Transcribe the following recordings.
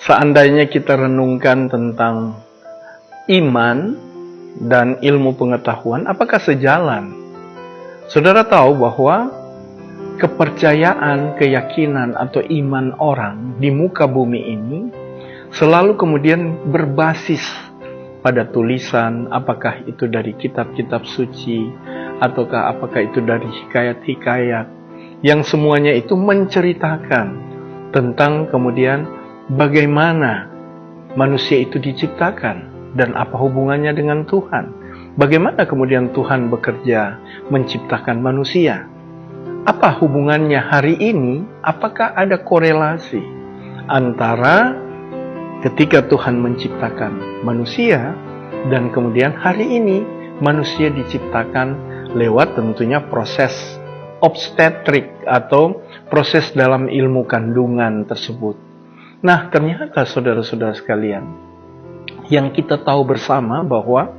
Seandainya kita renungkan tentang iman dan ilmu pengetahuan, apakah sejalan? Saudara tahu bahwa kepercayaan, keyakinan, atau iman orang di muka bumi ini selalu kemudian berbasis pada tulisan, apakah itu dari kitab-kitab suci, ataukah apakah itu dari hikayat-hikayat, yang semuanya itu menceritakan tentang kemudian bagaimana manusia itu diciptakan dan apa hubungannya dengan Tuhan. Bagaimana kemudian Tuhan bekerja menciptakan manusia. Apa hubungannya hari ini? Apakah ada korelasi antara ketika Tuhan menciptakan manusia dan kemudian hari ini manusia diciptakan lewat tentunya proses obstetrik atau proses dalam ilmu kandungan tersebut. Nah, ternyata saudara-saudara sekalian, yang kita tahu bersama bahwa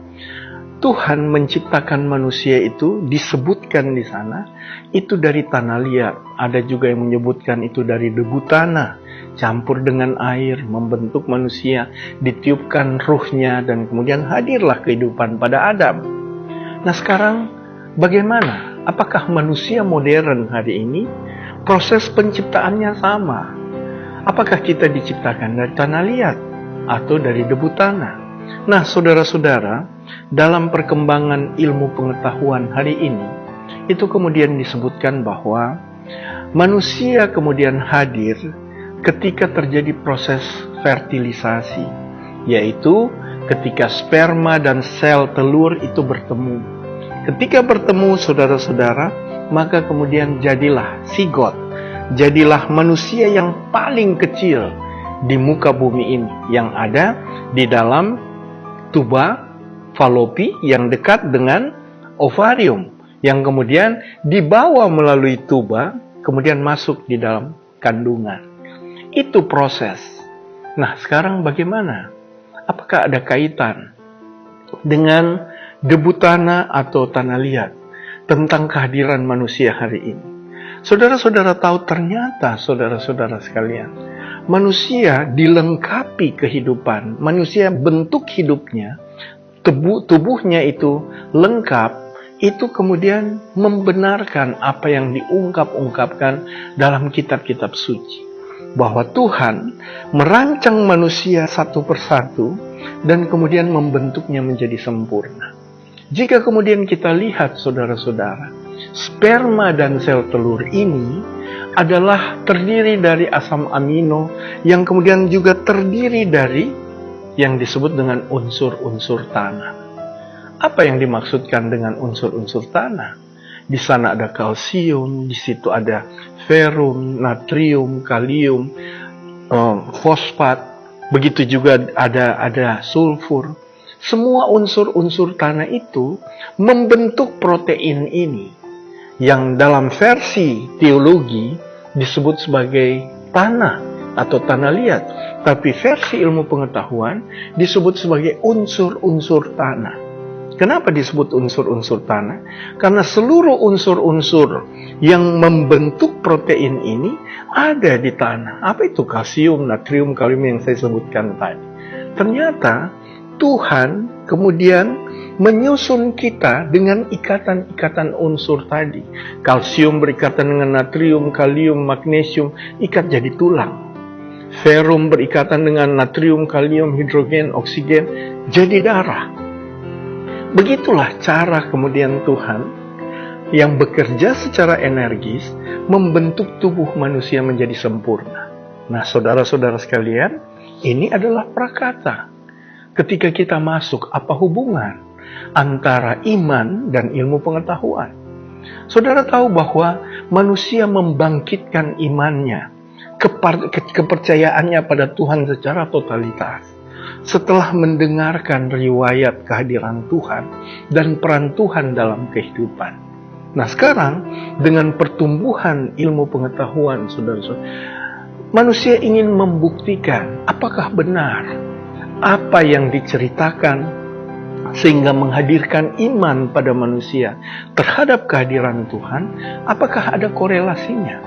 Tuhan menciptakan manusia itu disebutkan di sana itu dari tanah liat. Ada juga yang menyebutkan itu dari debu tanah campur dengan air membentuk manusia, ditiupkan ruhnya dan kemudian hadirlah kehidupan pada Adam. Nah, sekarang bagaimana? Apakah manusia modern hari ini proses penciptaannya sama? Apakah kita diciptakan dari tanah liat atau dari debu tanah? Nah, saudara-saudara, dalam perkembangan ilmu pengetahuan hari ini, itu kemudian disebutkan bahwa manusia kemudian hadir ketika terjadi proses fertilisasi, yaitu ketika sperma dan sel telur itu bertemu. Ketika bertemu, saudara-saudara, maka kemudian jadilah zigot, jadilah manusia yang paling kecil di muka bumi ini, yang ada di dalam tuba falopi yang dekat dengan ovarium, yang kemudian dibawa melalui tuba, kemudian masuk di dalam kandungan. Itu proses. Nah, sekarang bagaimana? Apakah ada kaitan dengan debu tanah atau tanah liat tentang kehadiran manusia hari ini? Saudara-saudara tahu ternyata, saudara-saudara sekalian, manusia dilengkapi kehidupan, manusia bentuk hidupnya, tubuhnya itu lengkap, itu kemudian membenarkan apa yang diungkap-ungkapkan dalam kitab-kitab suci. Bahwa Tuhan merancang manusia satu persatu dan kemudian membentuknya menjadi sempurna. Jika kemudian kita lihat saudara-saudara, sperma dan sel telur ini adalah terdiri dari asam amino yang kemudian juga terdiri dari yang disebut dengan unsur-unsur tanah. Apa yang dimaksudkan dengan unsur-unsur tanah? Di sana ada kalsium, di situ ada ferum, natrium, kalium, fosfat, begitu juga ada sulfur. Semua unsur-unsur tanah itu membentuk protein ini, yang dalam versi teologi disebut sebagai tanah atau tanah liat, tapi versi ilmu pengetahuan disebut sebagai unsur-unsur tanah. Kenapa disebut unsur-unsur tanah? Karena seluruh unsur-unsur yang membentuk protein ini ada di tanah. Apa itu kalsium, natrium, kalium yang saya sebutkan tadi? Ternyata Tuhan kemudian menyusun kita dengan ikatan-ikatan unsur tadi. Kalsium berikatan dengan natrium, kalium, magnesium, ikat jadi tulang. Ferum berikatan dengan natrium, kalium, hidrogen, oksigen, jadi darah. Begitulah cara kemudian Tuhan yang bekerja secara energis membentuk tubuh manusia menjadi sempurna. Nah, saudara-saudara sekalian, ini adalah prakata. Ketika kita masuk, apa hubungan antara iman dan ilmu pengetahuan? Saudara tahu bahwa manusia membangkitkan imannya, kepercayaannya pada Tuhan secara totalitas setelah mendengarkan riwayat kehadiran Tuhan dan peran Tuhan dalam kehidupan. Nah, sekarang dengan pertumbuhan ilmu pengetahuan, saudara-saudara, manusia ingin membuktikan apakah benar apa yang diceritakan sehingga menghadirkan iman pada manusia terhadap kehadiran Tuhan. Apakah ada korelasinya?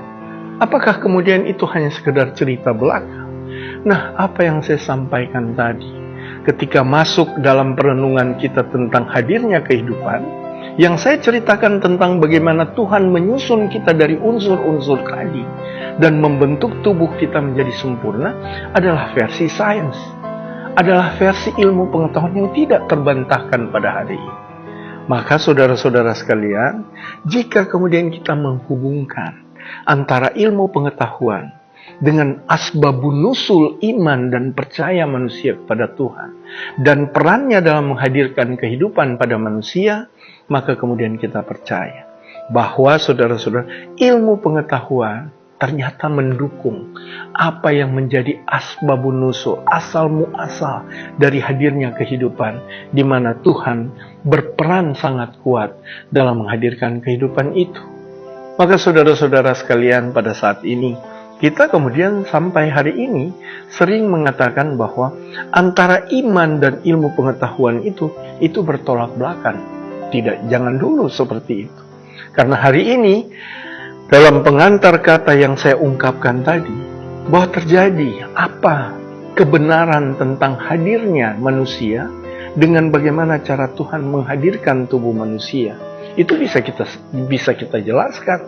Apakah kemudian itu hanya sekedar cerita belaka? Nah, apa yang saya sampaikan tadi, ketika masuk dalam perenungan kita tentang hadirnya kehidupan, yang saya ceritakan tentang bagaimana Tuhan menyusun kita dari unsur-unsur tadi dan membentuk tubuh kita menjadi sempurna adalah versi sains, adalah versi ilmu pengetahuan yang tidak terbantahkan pada hari ini. Maka saudara-saudara sekalian, jika kemudian kita menghubungkan antara ilmu pengetahuan dengan asbabun nusul iman dan percaya manusia kepada Tuhan dan perannya dalam menghadirkan kehidupan pada manusia, maka kemudian kita percaya bahwa saudara-saudara, ilmu pengetahuan ternyata mendukung apa yang menjadi asbabun nusul, asal muasal dari hadirnya kehidupan, di mana Tuhan berperan sangat kuat dalam menghadirkan kehidupan itu. Maka saudara-saudara sekalian, pada saat ini kita kemudian sampai hari ini sering mengatakan bahwa antara iman dan ilmu pengetahuan itu bertolak belakang. Tidak, jangan dulu seperti itu. Karena hari ini dalam pengantar kata yang saya ungkapkan tadi, bahwa terjadi apa kebenaran tentang hadirnya manusia dengan bagaimana cara Tuhan menghadirkan tubuh manusia. Itu bisa kita jelaskan.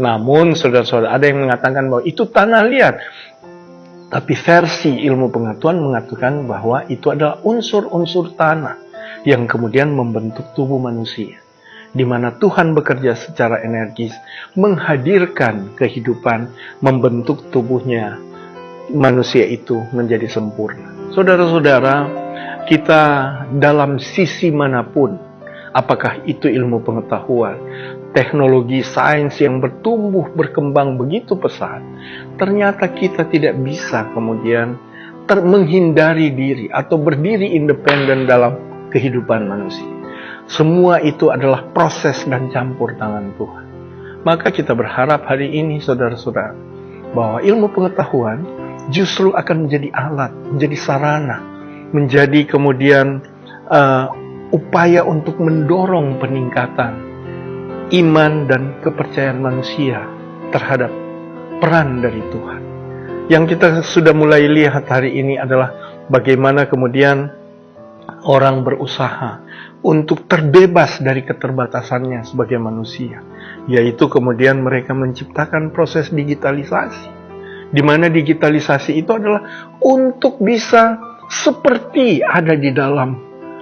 Namun saudara-saudara, ada yang mengatakan bahwa itu tanah liat. Tapi versi ilmu pengetahuan mengatakan bahwa itu adalah unsur-unsur tanah yang kemudian membentuk tubuh manusia, di mana Tuhan bekerja secara energis menghadirkan kehidupan, membentuk tubuhnya manusia itu menjadi sempurna. Saudara-saudara, kita dalam sisi manapun, apakah itu ilmu pengetahuan, teknologi sains yang bertumbuh berkembang begitu pesat, ternyata kita tidak bisa kemudian menghindari diri atau berdiri independen dalam kehidupan manusia. Semua itu adalah proses dan campur tangan Tuhan. Maka kita berharap hari ini saudara-saudara, bahwa ilmu pengetahuan justru akan menjadi alat, menjadi sarana, menjadi kemudian upaya untuk mendorong peningkatan iman dan kepercayaan manusia terhadap peran dari Tuhan. Yang kita sudah mulai lihat hari ini adalah bagaimana kemudian orang berusaha untuk terbebas dari keterbatasannya sebagai manusia, yaitu kemudian mereka menciptakan proses digitalisasi, di mana digitalisasi itu adalah untuk bisa seperti ada di dalam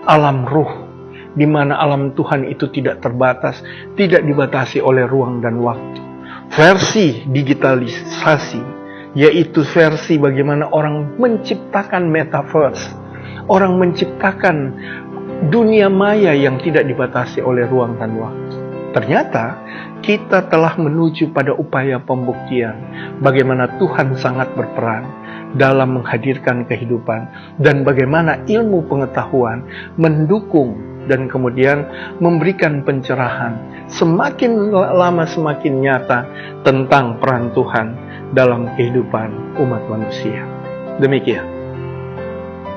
alam ruh, di mana alam Tuhan itu tidak terbatas, tidak dibatasi oleh ruang dan waktu. Versi digitalisasi, yaitu versi bagaimana orang menciptakan metaverse, orang menciptakan dunia maya yang tidak dibatasi oleh ruang dan waktu. Ternyata kita telah menuju pada upaya pembuktian bagaimana Tuhan sangat berperan dalam menghadirkan kehidupan dan bagaimana ilmu pengetahuan mendukung dan kemudian memberikan pencerahan semakin lama semakin nyata tentang peran Tuhan dalam kehidupan umat manusia. Demikian.